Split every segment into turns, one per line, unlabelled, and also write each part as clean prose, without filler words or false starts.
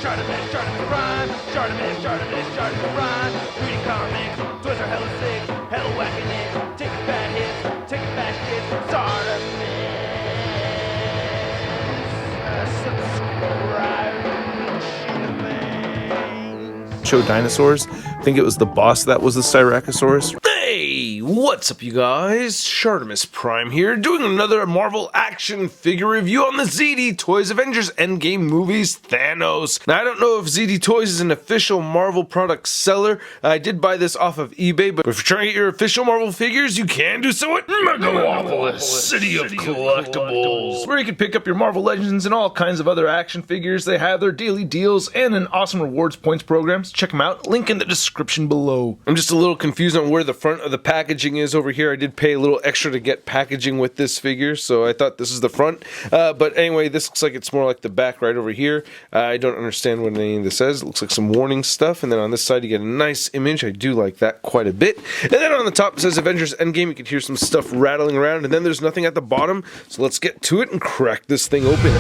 ShartimusPrime. Reading comics, toys are hella sick, hella whacking it, taking bad hits, taking back hits. Subscribe.
Show dinosaurs. I think it was the boss that was the Styracosaurus. Hey, what's up you guys? ShartimusPrime here, doing another Marvel action figure review on the ZD Toys Avengers Endgame movies Thanos. Now I don't know if ZD Toys is an official Marvel product seller. I did buy this off of eBay, but if you're trying to get your official Marvel figures, you can do so at Megalopolis, City of Collectibles, where you can pick up your Marvel Legends and all kinds of other action figures. They have their daily deals and an awesome rewards points programs. Check them out, link in the description below. I'm just a little confused on where the front of the packaging is over here. I did pay a little extra to get packaging with this figure, so I thought this is the front. But anyway, this looks like it's more like the back right over here. I don't understand what any of this says. It looks like some warning stuff, and then on this side you get a nice image. I do like that quite a bit. And then on the top it says Avengers Endgame. You can hear some stuff rattling around, and then there's nothing at the bottom. So let's get to it and crack this thing open.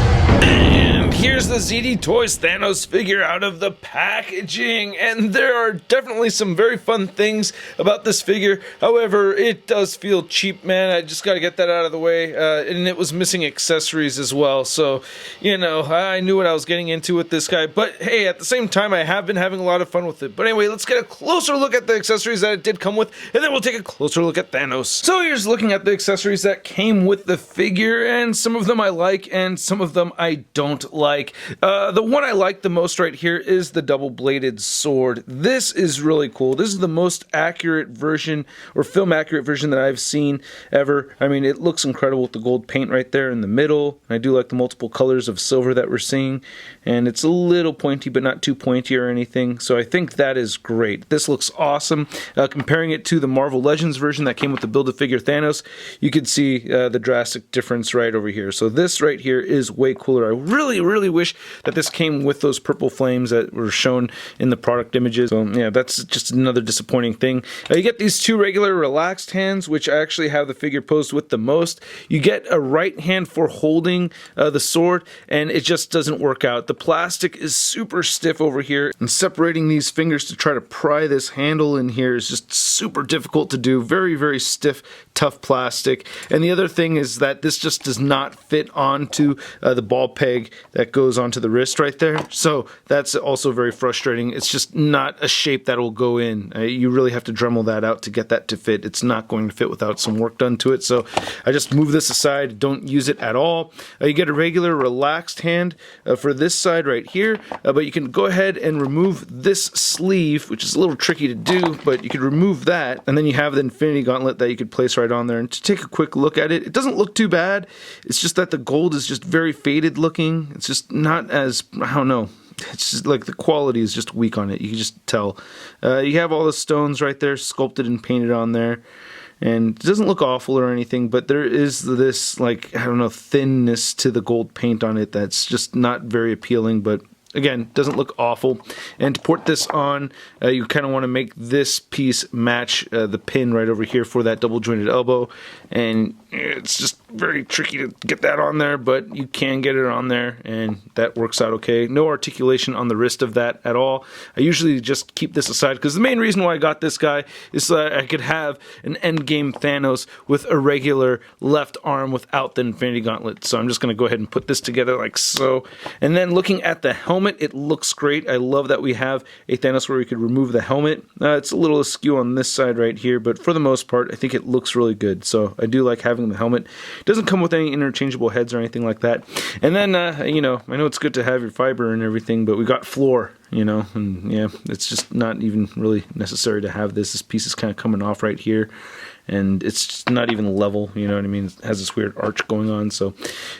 And here's the ZD Toys Thanos figure out of the packaging, and there are definitely some very fun things about this figure. However, it does feel cheap, man. I just gotta get that out of the way. And it was missing accessories as well, so you know, I knew what I was getting into with this guy. But hey, at the same time, I have been having a lot of fun with it. But anyway, let's get a closer look at the accessories that it did come with, and then we'll take a closer look at Thanos. So here's looking at the accessories that came with the figure, and some of them I like and some of them I don't like. The one I like the most right here is the double-bladed sword. This is really cool. This is the most accurate version, or film accurate version, that I've seen ever. I mean, it looks incredible with the gold paint right there in the middle. I do like the multiple colors of silver that we're seeing, and it's a little pointy but not too pointy or anything, so I think that is great. This looks awesome. Comparing it to the Marvel Legends version that came with the Build-A-Figure Thanos, you could see the drastic difference right over here. So this right here is way cooler. I really wish that this came with those purple flames that were shown in the product images. So yeah, that's just another disappointing thing. You get these two regular relaxed hands, which I actually have the figure posed with the most. You get a right hand for holding the sword, and it just doesn't work out. The plastic is super stiff over here, and separating these fingers to try to pry this handle in here is just super difficult to do. Very stiff, tough plastic. And the other thing is that this just does not fit onto the ball peg that goes onto the wrist right there. So that's also very frustrating. It's just not a shape that will go in. You really have to Dremel that out to get that to fit. It's not going to fit without some work done to it. So I just move this aside, don't use it at all. You get a regular relaxed hand for this side right here, but you can go ahead and remove this sleeve, which is a little tricky to do, but you could remove that, and then you have the Infinity Gauntlet that you could place right on there. And to take a quick look at it, it doesn't look too bad. It's just that the gold is just very faded looking. It's just not as, I don't know, it's just like the quality is just weak on it. You can just tell. You have all the stones right there sculpted and painted on there, and it doesn't look awful or anything, but there is this, like, I don't know, thinness to the gold paint on it that's just not very appealing, but again, doesn't look awful. And to port this on, you kind of want to make this piece match the pin right over here for that double jointed elbow, and it's just very tricky to get that on there, but you can get it on there, and that works out okay. No articulation on the wrist of that at all. I usually just keep this aside, because the main reason why I got this guy is so that I could have an Endgame Thanos with a regular left arm without the Infinity Gauntlet. So I'm just going to go ahead and put this together like so. And then looking at the helmet, it looks great. I love that we have a Thanos where we could remove the helmet. It's a little askew on this side right here, but for the most part, I think it looks really good. So I do like having the helmet. It doesn't come with any interchangeable heads or anything like that. And then, you know, I know it's good to have your fiber and everything, but we got floor, you know, and yeah, it's just not even really necessary to have this. This piece is kind of coming off right here, and it's just not even level, you know what I mean? It has this weird arch going on, so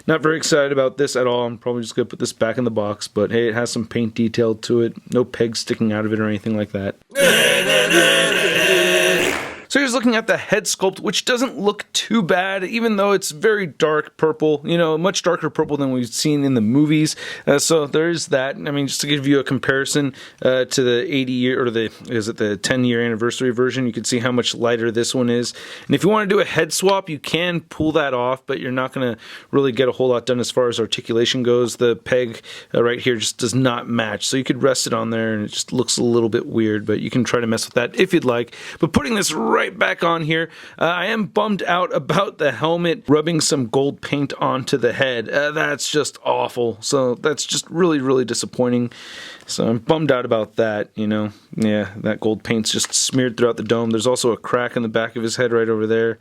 not very excited about this at all. I'm probably just going to put this back in the box, but hey, it has some paint detail to it. No pegs sticking out of it or anything like that. So here's looking at the head sculpt, which doesn't look too bad, even though it's very dark purple, you know, much darker purple than we've seen in the movies. So there's that. I mean, just to give you a comparison to the 80-year, or the 10-year anniversary version, you can see how much lighter this one is. And if you want to do a head swap, you can pull that off, but you're not going to really get a whole lot done as far as articulation goes. The peg right here just does not match. So you could rest it on there and it just looks a little bit weird, but you can try to mess with that if you'd like. But putting this right back on here, I am bummed out about the helmet rubbing some gold paint onto the head. That's just awful. So that's just really, really disappointing. So I'm bummed out about that, you know. Yeah, that gold paint's just smeared throughout the dome. There's also a crack in the back of his head right over there.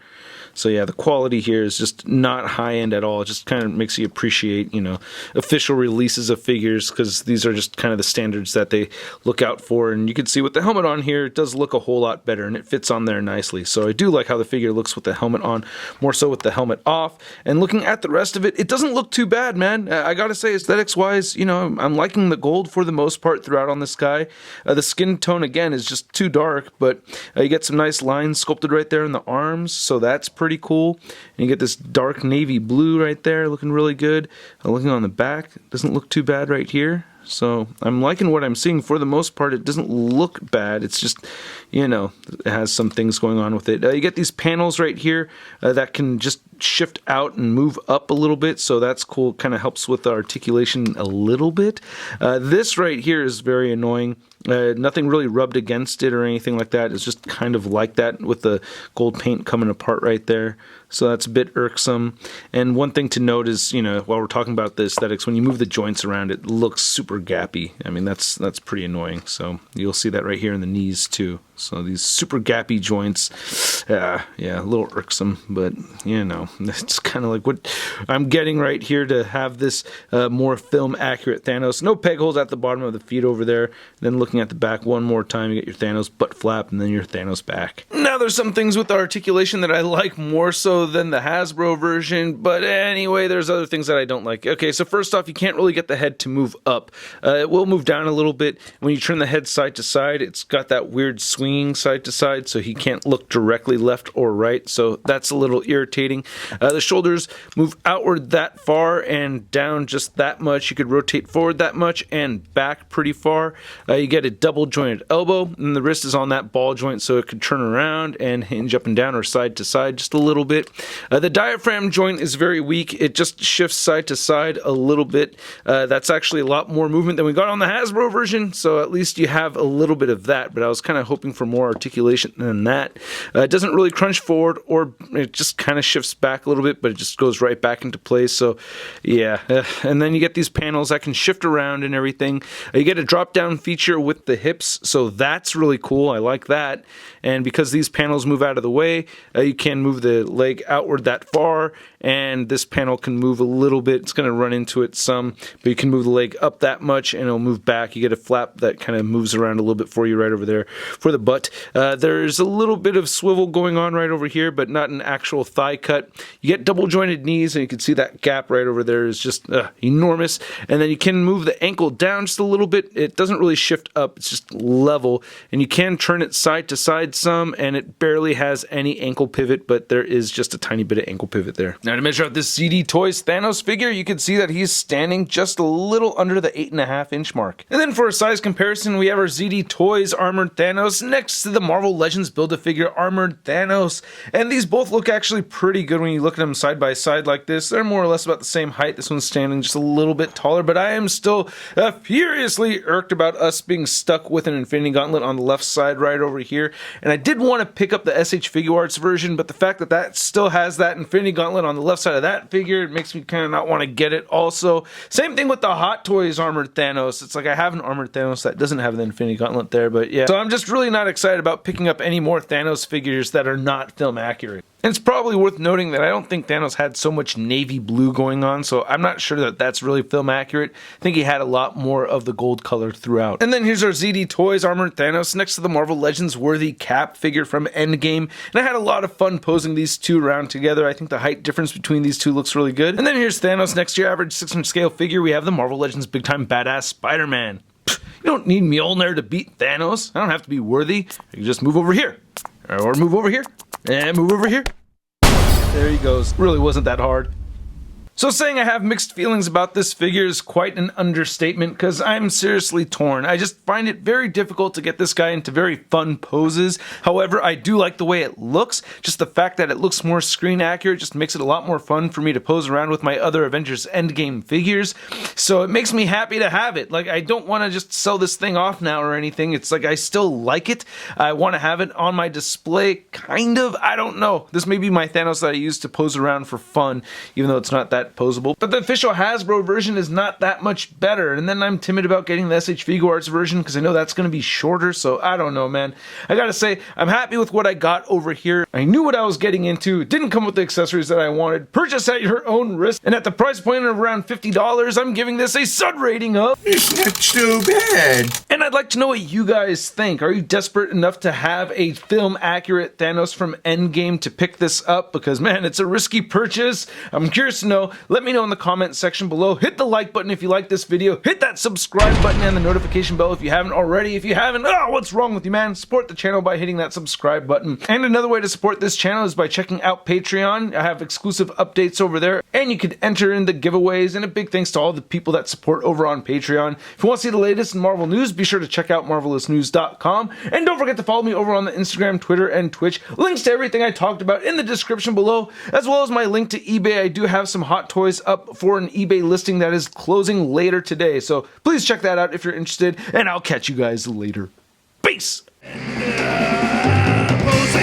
So yeah, the quality here is just not high-end at all. It just kind of makes you appreciate, you know, official releases of figures, because these are just kind of the standards that they look out for. And you can see with the helmet on here, it does look a whole lot better, and it fits on there nicely. So I do like how the figure looks with the helmet on, more so with the helmet off. And looking at the rest of it, it doesn't look too bad, man. I gotta say, aesthetics-wise, you know, I'm liking the gold for the most part throughout on this guy. The skin tone, again, is just too dark, but you get some nice lines sculpted right there in the arms, so that's pretty cool. And you get this dark navy blue right there, looking really good. Looking on the back, doesn't look too bad right here. So I'm liking what I'm seeing for the most part. It doesn't look bad. It's just, you know, it has some things going on with it. You get these panels right here that can just shift out and move up a little bit, so that's cool. Kind of helps with the articulation a little bit. This right here is very annoying. Nothing really rubbed against it or anything like that. It's just kind of like that with the gold paint coming apart right there. So that's a bit irksome. And one thing to note is, you know, while we're talking about the aesthetics, when you move the joints around, it looks super gappy. I mean, that's pretty annoying. So you'll see that right here in the knees too. So these super gappy joints, yeah, a little irksome, but you know, it's kind of like what I'm getting right here to have this more film accurate Thanos. No peg holes at the bottom of the feet over there. Then looking at the back one more time, you get your Thanos butt flap and then your Thanos back. Now there's some things with the articulation that I like more so than the Hasbro version, but anyway, there's other things that I don't like. Okay, so first off, you can't really get the head to move up. It will move down a little bit. When you turn the head side to side, it's got that weird swinging side to side, so he can't look directly left or right, so that's a little irritating. The shoulders move outward that far and down just that much. You could rotate forward that much and back pretty far. You get a double jointed elbow, and the wrist is on that ball joint, so it could turn around and hinge up and down or side to side just a little bit. The diaphragm joint is very weak. It just shifts side to side a little bit. That's actually a lot more movement than we got on the Hasbro version, so at least you have a little bit of that, but I was kind of hoping for more articulation than that. It doesn't really crunch forward, or it just kind of shifts back a little bit, but it just goes right back into place. So yeah, and then you get these panels that can shift around and everything. You get a drop down feature with the hips, so that's really cool. I like that. And because these panels move out of the way, you can move the leg outward that far, and this panel can move a little bit. It's going to run into it some, but you can move the leg up that much and it'll move back. You get a flap that kind of moves around a little bit for you right over there for the butt. There's a little bit of swivel going on right over here, but not an actual thigh cut. You get double jointed knees, and you can see that gap right over there is just enormous. And then you can move the ankle down just a little bit. It doesn't really shift up, it's just level, and you can turn it side to side some, and it barely has any ankle pivot, but there is just a tiny bit of ankle pivot there. Now to measure out this ZD Toys Thanos figure, you can see that he's standing just a little under the 8.5 inch mark. And then for a size comparison, we have our ZD Toys Armored Thanos next to the Marvel Legends Build-A-Figure Armored Thanos. And these both look actually pretty good when you look at them side by side like this. They're more or less about the same height. This one's standing just a little bit taller, but I am still furiously irked about us being stuck with an Infinity Gauntlet on the left side right over here. And I did want to pick up the SH Figure Arts version, but the fact that that still has that Infinity Gauntlet on the left side of that figure, it makes me kind of not want to get it also. Same thing with the Hot Toys Armored Thanos. It's like I have an Armored Thanos that doesn't have the Infinity Gauntlet there, but yeah. So I'm just really not excited about picking up any more Thanos figures that are not film accurate. And it's probably worth noting that I don't think Thanos had so much navy blue going on, so I'm not sure that that's really film accurate. I think he had a lot more of the gold color throughout. And then here's our ZD Toys Armored Thanos next to the Marvel Legends Worthy Cap figure from Endgame. And I had a lot of fun posing these two around together. I think the height difference between these two looks really good. And then here's Thanos next to your average 6-inch scale figure. We have the Marvel Legends Big Time Badass Spider-Man. You don't need Mjolnir to beat Thanos. I don't have to be worthy. I can just move over here.
Or move over here. And move over here. There he goes. Really wasn't that hard. So saying I have mixed feelings about this figure is quite an understatement, because I'm seriously torn. I just find it very difficult to get this guy into very fun poses. However, I do like the way it looks. Just the fact that it looks more screen accurate just makes it a lot more fun for me to pose around with my other Avengers Endgame figures. So it makes me happy to have it. Like, I don't want to just sell this thing off now or anything. It's like I still like it. I want to have it on my display, kind of. I don't know. This may be my Thanos that I use to pose around for fun, even though it's not that posable. But the official Hasbro version is not that much better, and then I'm timid about getting the SH Figuarts version because I know that's going to be shorter, so I don't know, man. I gotta say, I'm happy with what I got over here. I knew what I was getting into. It didn't come with the accessories that I wanted. Purchase at your own risk, and at the price point of around $50, I'm giving this a Sud rating of...
It's not so bad.
And I'd like to know what you guys think. Are you desperate enough to have a film-accurate Thanos from Endgame to pick this up? Because, man, it's a risky purchase. I'm curious to know. Let me know in the comment section below. Hit the like button if you like this video. Hit that subscribe button and the notification bell if you haven't already. If you haven't, what's wrong with you, man? Support the channel by hitting that subscribe button. And another way to support this channel is by checking out Patreon. I have exclusive updates over there, and you can enter in the giveaways. And a big thanks to all the people that support over on Patreon. If you want to see the latest in Marvel news, be sure to check out marvelousnews.com. And don't forget to follow me over on the Instagram, Twitter, and Twitch. Links to everything I talked about in the description below, as well as my link to eBay. I do have some hot toys up for an eBay listing that is closing later today, so please check that out if you're interested, and I'll catch you guys later. Peace!
Posing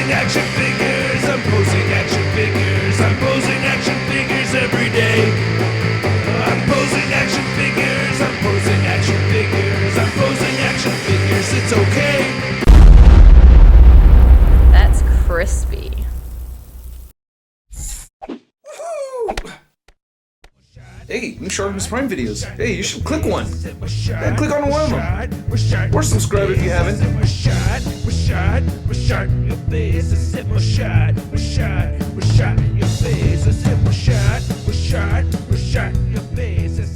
action figures, I'm posing action figures, I'm posing action figures every day. I'm posing action figures, I'm posing action figures, I'm posing action figures, it's okay.
That's crispy.
Hey, new ShartimusPrime videos. Hey, you should click one. Yeah, click on one of them. Or subscribe if you haven't.
Your face, I said, we're shot in your face, I said, we're shot in your face.